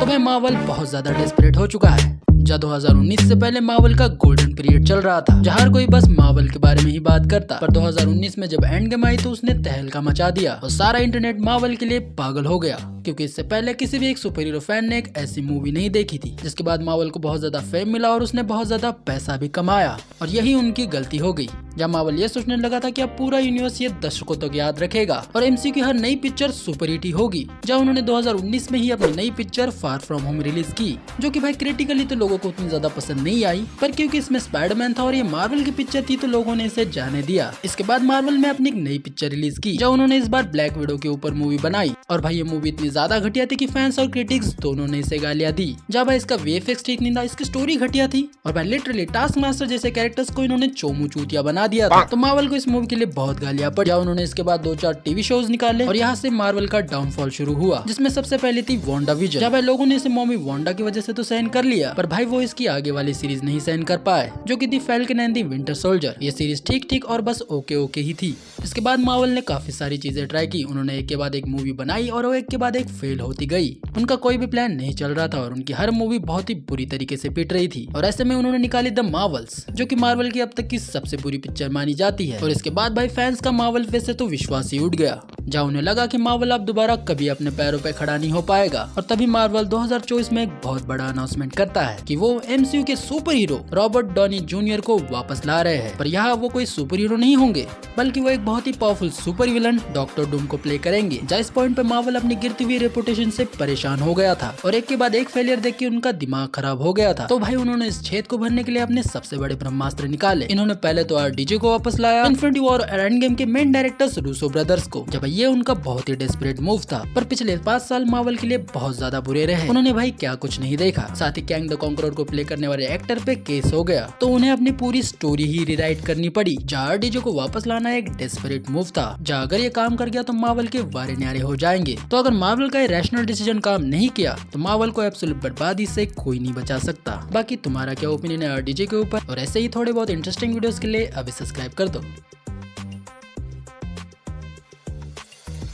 अब मार्वल बहुत ज्यादा डेस्परेट हो चुका है। जब 2019 से पहले मार्वल का गोल्डन पीरियड चल रहा था, जहाँ हर कोई बस मार्वल के बारे में ही बात करता। पर 2019 में जब एंड गेम आई तो उसने तहलका मचा दिया और सारा इंटरनेट मार्वल के लिए पागल हो गया, क्योंकि इससे पहले किसी भी एक सुपर हीरो फैन ने एक ऐसी मूवी नहीं देखी थी। जिसके बाद मार्वल को बहुत ज्यादा फेम मिला और उसने बहुत ज्यादा पैसा भी कमाया, और यही उनकी गलती हो गई। जब मार्वल ये सोचने लगा था कि अब पूरा यूनिवर्स ये दर्शकों तक याद रखेगा और एमसीयू की हर नई पिक्चर सुपर हिट ही होगी, जब उन्होंने 2019 में ही अपनी नई picture far from home release की, जो कि भाई क्रिटिकली तो लोगों को उतनी ज्यादा पसंद नहीं आई, पर क्योंकि इसमें स्पाइडरमैन था और ये मार्वल की पिक्चर थी तो लोगों ने इसे जाने दिया। इसके बाद मार्वल ने अपनी एक नई पिक्चर रिलीज की, जब उन्होंने इस बार ब्लैक विडो के ऊपर मूवी बनाई, और भाई ये मूवी इतनी ज्यादा घटिया थी कि फैंस और क्रिटिक्स दोनों ने इसे गालियां दी। जब भाई इसका वीएफएक्स ठीक नहीं था, इसकी स्टोरी घटिया थी, और भाई लिटरली टास्क मास्टर जैसे कैरेक्टर्स को इन्होंने चोमू चूतिया बना दिया था। तो मार्वल को इस मूवी के लिए बहुत गालियां पड़ी। उन्होंने इसके बाद 2-4 टीवी शोज निकाले और यहाँ से मार्वल का डाउनफॉल शुरू हुआ, जिसमें सबसे पहले थी वांडा विजन। जब भाई लोगों ने इसे मूवी वांडा की वजह से तो सहन कर लिया, पर भाई वो इसकी आगे वाली सीरीज नहीं सहन कर पाए, जो कि थी falcon and the winter soldier. ये सीरीज ठीक ठीक और बस ओके ओके ही थी। इसके बाद मार्वल ने काफी सारी चीजें ट्राई की, उन्होंने एक के बाद एक मूवी बनाई और वो एक के बाद एक फेल होती गई। उनका कोई भी प्लान नहीं चल रहा था और उनकी हर मूवी बहुत ही बुरी तरीके से पिट रही थी, और ऐसे में उन्होंने निकाली द मार्वल्स, जो कि मार्वल की अब तक की सबसे बुरी पिक्चर मानी जाती है। और इसके बाद भाई फैंस का मार्वल पे से तो विश्वास ही उठ गया, जहाँ उन्हें लगा कि मार्वल अब दोबारा कभी अपने पैरों पे खड़ा नहीं हो पाएगा। और तभी मार्वल 2024 में एक बहुत बड़ा अनाउंसमेंट करता है कि वो एमसीयू के super hero Robert Downey junior को वापस ला रहे हैं। पर यहाँ वो कोई सुपर हीरो नहीं होंगे, बल्कि वो एक बहुत ही powerful super villain Doctor Doom को प्ले करेंगे। जहाँ इस पॉइंट पे मार्वल अपनी गिरती हुई रेपुटेशन से परेशान हो गया था और एक के बाद एक फेलियर देख के उनका दिमाग खराब हो गया था। तो भाई उन्होंने इस छेद को भरने के लिए अपने सबसे बड़े ब्रह्मास्त्र निकाले। इन्होंने पहले तो आरडीजे को वापस लाया, इन्फिनिटी वॉर और एंड गेम के मेन डायरेक्टर्स रूसो ब्रदर्स को। जब ये उनका बहुत ही डेस्परेट मूव था, पर पिछले 5 साल मार्वल के लिए बहुत ज्यादा बुरे रहे। उन्होंने भाई क्या कुछ नहीं देखा। साथ ही कैंग द कॉन्करर को प्ले करने वाले एक्टर पे केस हो गया, तो उन्हें अपनी पूरी स्टोरी ही रिराइट करनी पड़ी। जहाँ आरडीजे को वापस लाना एक डेस्परेट मूव था, जहाँ अगर ये काम कर गया तो मार्वल के वारे न्यारे हो जाएंगे। तो अगर मार्वल का रैशनल डिसीजन काम नहीं किया तो मार्वल को एब्सोल्यूट बर्बादी से कोई नहीं बचा सकता। बाकी तुम्हारा क्या ओपिनियन है आरडीजे के ऊपर? और ऐसे ही थोड़े बहुत इंटरेस्टिंग वीडियोस के लिए अभी सब्सक्राइब कर दो।